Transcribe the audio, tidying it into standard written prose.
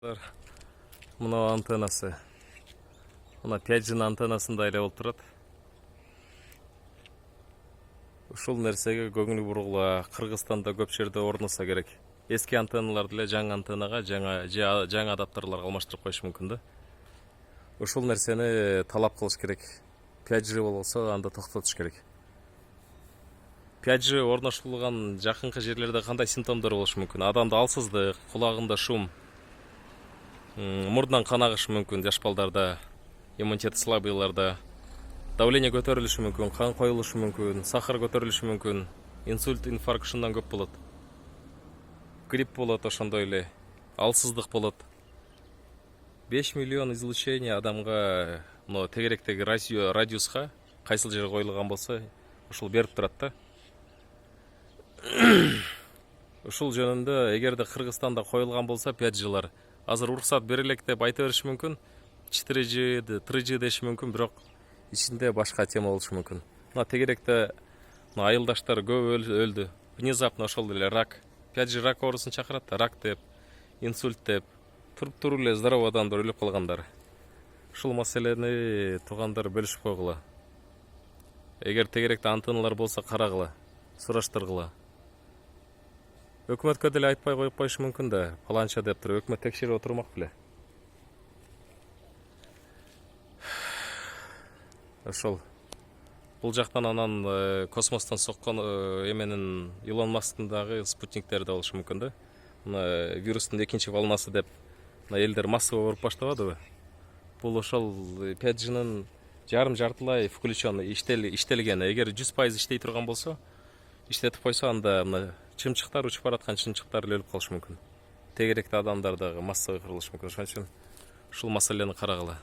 Мынау антеннасы. Мына 5G антеннасында эле болуп турат. Ушул нерсеге көңүл бургула Кыргызстанда көп жерде орнаса керек. Эски антенналарды эле жаңы антеннага, жаңы адаптерлерге алмаштырып коюш мүмкүн да. Ушул нерсени талап кылыш керек. 5G болсо анда токтотуш керек. 5G орношулган жакынкы жерлерде кандай симптомдор болушу мүмкүн? Адамда алсыздык, кулагында шум, мурдунан кан агышы мүмкүн жаш балдарда, иммунитети слабыйларда, давление көтөрүлүшү мүмкүн, кан коюлушу мүмкүн, сахар көтөрүлүшү мүмкүн, инсульт, инфаркт ушундан көп болот. Грипп болот ошондой эле, алсыздык болот. 5 миллион излучение адамга, тегеректеги радиуска кайсыл жерге коюлган болсо, ушул берип турат да. Ушул жөнүндө эгерде Кыргызстанда коюлган болсо 5G'лар азыр уруксат бере элек деп айта бериши мүмкүн. 3G деши мүмкүн, бирок ичинде башка тема болушу мүмкүн. Мына тегеректе айылдаштар көп өлдү. Внезапно ошол эле рак. 5G рак оорусун чакырат да, рак деп, инсульт деп, туруп эле здоровый адамдар өлүп калгандар. Ушул маселени туугандар бөлүшүп койгула. Эгер тегеректе антенналар болсо карагыла, сураштыргыла. Өкмөткө деле айтпай коюп коюшу мүмкүн да, паланча деп туруп өкмөт текшерип отурмак беле. Ошол. Бул жактан анан космостон соккон эменин Илон Масктын дагы спутниктери да болушу мүмкүн да. Мына вирустун экинчи волнасы деп элдер массовый уруп баштабадыбы? Бул ошол 5G'нын жартылай включен иштелген. Эгер 100% иштей турган болсо, иштетип койсо, анда мына чымчыктар, учуп бараткан чымчыктар өлүп калышы мүмкүн. Тегеректе адамдар дагы массовый кырылышы мүмкүн. Ошон үчүн ушул маселени карагыла.